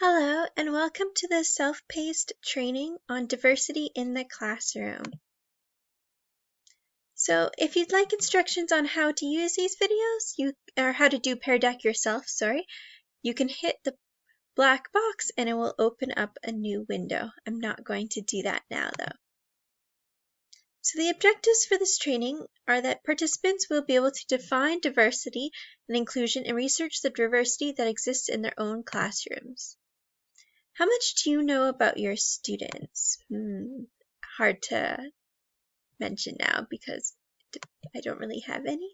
Hello, and welcome to the self-paced training on diversity in the classroom. So if you'd like instructions on how to use these videos, or how to do Pear Deck yourself, you can hit the black box and it will open up a new window. I'm not going to do that now though. So the objectives for this training are that participants will be able to define diversity and inclusion and research the diversity that exists in their own classrooms. How much do you know about your students? Hard to mention now because I don't really have any.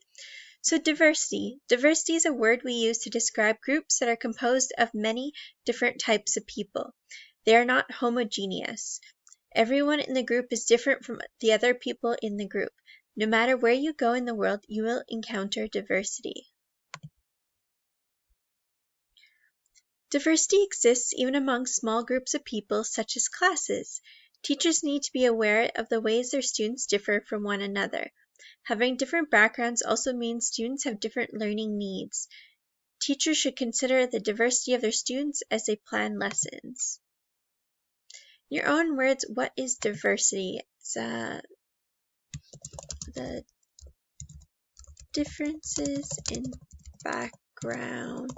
So diversity. Diversity is a word we use to describe groups that are composed of many different types of people. They are not homogeneous. Everyone in the group is different from the other people in the group. No matter where you go in the world, you will encounter diversity. Diversity exists even among small groups of people, such as classes. Teachers need to be aware of the ways their students differ from one another. Having different backgrounds also means students have different learning needs. Teachers should consider the diversity of their students as they plan lessons. In your own words, what is diversity? It's the differences in background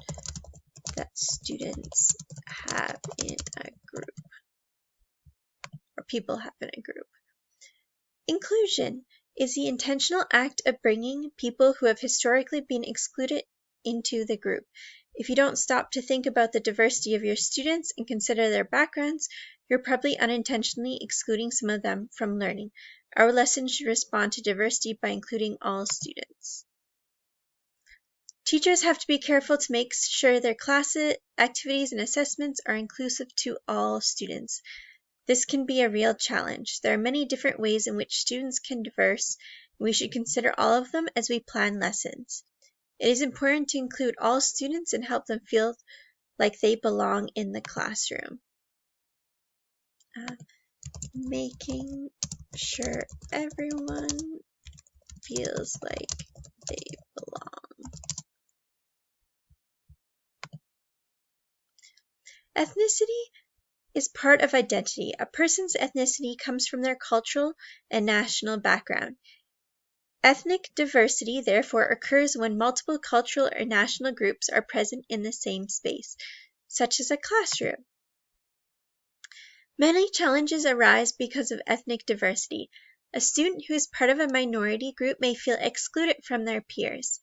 that students have in a group, or people have in a group. Inclusion is the intentional act of bringing people who have historically been excluded into the group. If you don't stop to think about the diversity of your students and consider their backgrounds, you're probably unintentionally excluding some of them from learning. Our lesson should respond to diversity by including all students. Teachers have to be careful to make sure their class activities and assessments are inclusive to all students. This can be a real challenge. There are many different ways in which students can diverse, and we should consider all of them as we plan lessons. It is important to include all students and help them feel like they belong in the classroom. Making sure everyone feels like they belong. Ethnicity is part of identity. A person's ethnicity comes from their cultural and national background. Ethnic diversity, therefore, occurs when multiple cultural or national groups are present in the same space, such as a classroom. Many challenges arise because of ethnic diversity. A student who is part of a minority group may feel excluded from their peers.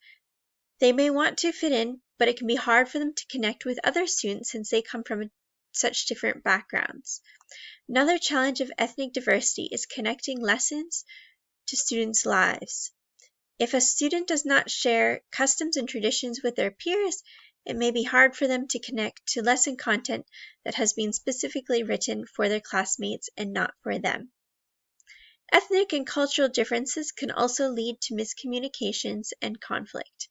They may want to fit in, but it can be hard for them to connect with other students since they come from such different backgrounds. Another challenge of ethnic diversity is connecting lessons to students' lives. If a student does not share customs and traditions with their peers, it may be hard for them to connect to lesson content that has been specifically written for their classmates and not for them. Ethnic and cultural differences can also lead to miscommunications and conflict.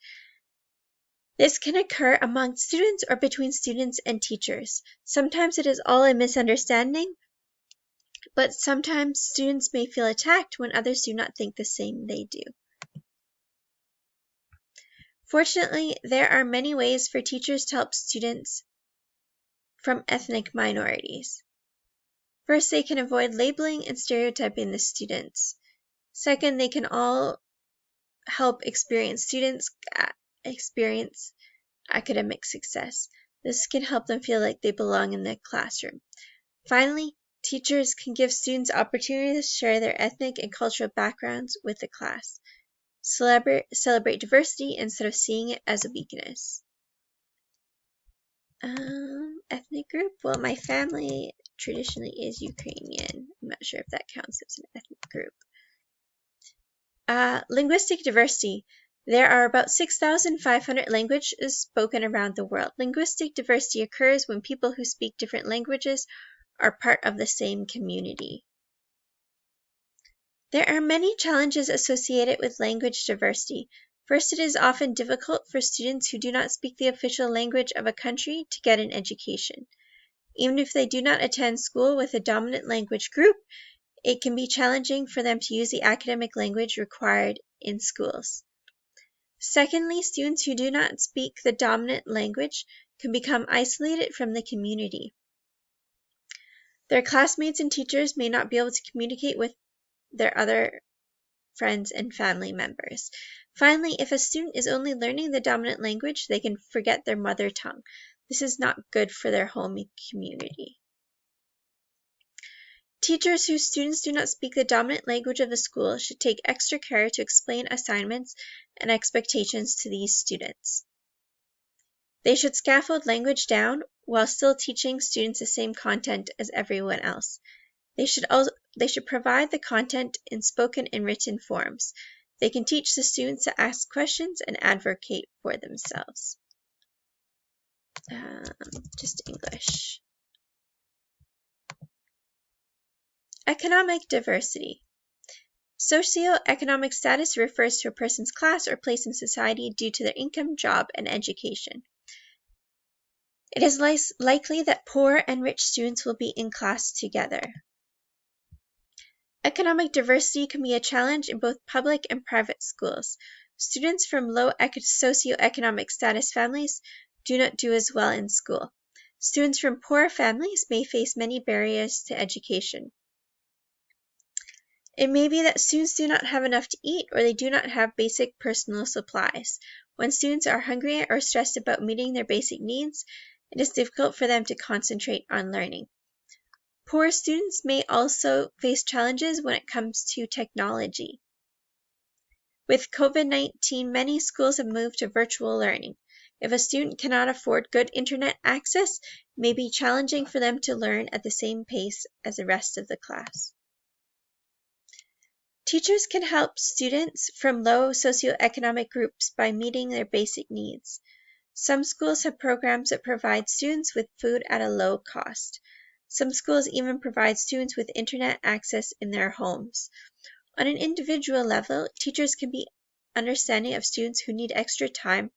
This can occur among students or between students and teachers. Sometimes it is all a misunderstanding, but sometimes students may feel attacked when others do not think the same they do. Fortunately, there are many ways for teachers to help students from ethnic minorities. First, they can avoid labeling and stereotyping the students. Second, they can all help students experience academic success. This can help them feel like they belong in the classroom. Finally, teachers can give students opportunities to share their ethnic and cultural backgrounds with the class. Celebrate diversity instead of seeing it as a weakness. Ethnic group? Well, my family traditionally is Ukrainian. I'm not sure if that counts as an ethnic group. Linguistic diversity. There are about 6,500 languages spoken around the world. Linguistic diversity occurs when people who speak different languages are part of the same community. There are many challenges associated with language diversity. First, it is often difficult for students who do not speak the official language of a country to get an education. Even if they do not attend school with a dominant language group, it can be challenging for them to use the academic language required in schools. Secondly, students who do not speak the dominant language can become isolated from the community. Their classmates and teachers may not be able to communicate with their other friends and family members. Finally, if a student is only learning the dominant language, they can forget their mother tongue. This is not good for their home community. Teachers whose students do not speak the dominant language of the school should take extra care to explain assignments and expectations to these students. They should scaffold language down while still teaching students the same content as everyone else. They should provide the content in spoken and written forms. They can teach the students to ask questions and advocate for themselves. Just English. Economic diversity. Socioeconomic status refers to a person's class or place in society due to their income, job, and education. It is less likely that poor and rich students will be in class together. Economic diversity can be a challenge in both public and private schools. Students from low socioeconomic status families do not do as well in school. Students from poor families may face many barriers to education. It may be that students do not have enough to eat or they do not have basic personal supplies. When students are hungry or stressed about meeting their basic needs, it is difficult for them to concentrate on learning. Poor students may also face challenges when it comes to technology. With COVID-19, many schools have moved to virtual learning. If a student cannot afford good internet access, it may be challenging for them to learn at the same pace as the rest of the class. Teachers can help students from low socioeconomic groups by meeting their basic needs. Some schools have programs that provide students with food at a low cost. Some schools even provide students with internet access in their homes. On an individual level, teachers can be understanding of students who need extra time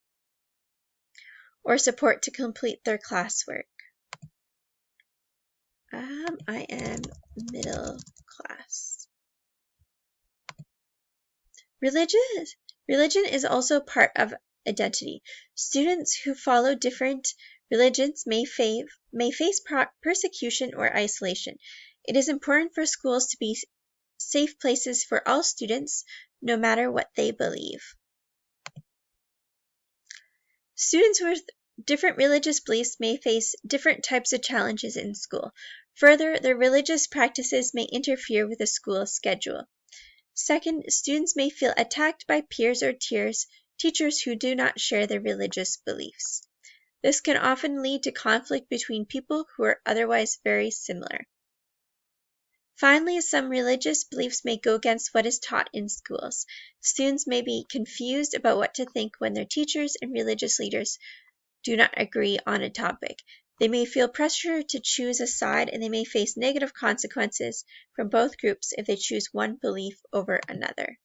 or support to complete their classwork. I am middle class. Religion is also part of identity. Students who follow different religions may face persecution or isolation. It is important for schools to be safe places for all students, no matter what they believe. Students with different religious beliefs may face different types of challenges in school. Further, their religious practices may interfere with the school schedule. Second, students may feel attacked by peers or teachers who do not share their religious beliefs. This can often lead to conflict between people who are otherwise very similar. Finally, some religious beliefs may go against what is taught in schools. Students may be confused about what to think when their teachers and religious leaders do not agree on a topic. They may feel pressure to choose a side, and they may face negative consequences from both groups if they choose one belief over another.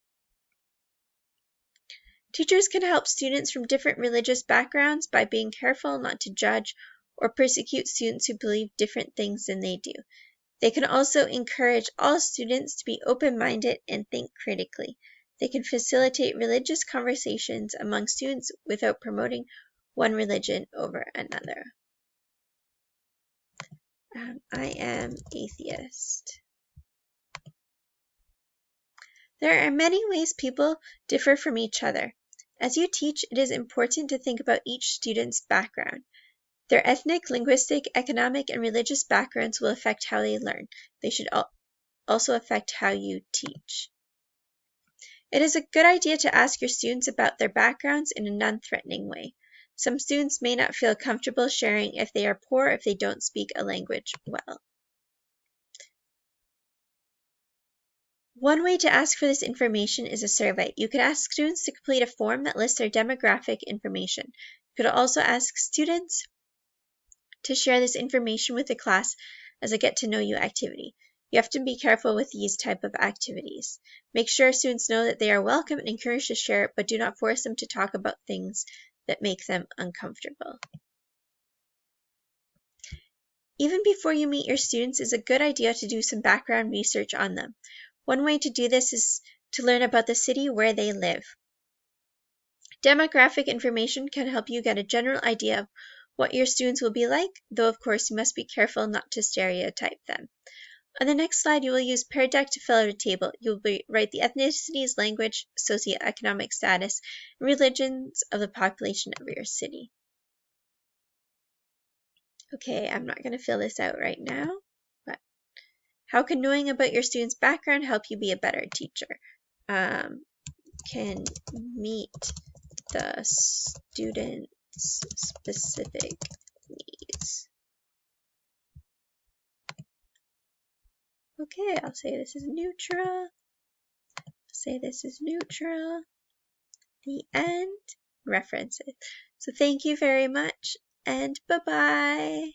Teachers can help students from different religious backgrounds by being careful not to judge or persecute students who believe different things than they do. They can also encourage all students to be open-minded and think critically. They can facilitate religious conversations among students without promoting one religion over another. I am atheist. There are many ways people differ from each other. As you teach, it is important to think about each student's background. Their ethnic, linguistic, economic, and religious backgrounds will affect how they learn. They should also affect how you teach. It is a good idea to ask your students about their backgrounds in a non-threatening way. Some students may not feel comfortable sharing if they are poor or if they don't speak a language well. One way to ask for this information is a survey. You could ask students to complete a form that lists their demographic information. You could also ask students to share this information with the class as a get-to-know-you activity. You have to be careful with these type of activities. Make sure students know that they are welcome and encouraged to share, but do not force them to talk about things that make them uncomfortable. Even before you meet your students, it's a good idea to do some background research on them. One way to do this is to learn about the city where they live. Demographic information can help you get a general idea of what your students will be like, though of course you must be careful not to stereotype them. On the next slide, you will use Paired Deck to fill out a table. You will write the ethnicities, language, socioeconomic status, and religions of the population of your city. Okay, I'm not going to fill this out right now, but how can knowing about your student's background help you be a better teacher? Can meet the student's specific needs. Okay, I'll say this is neutral. Say this is neutral. The end. References. So thank you very much, and bye-bye.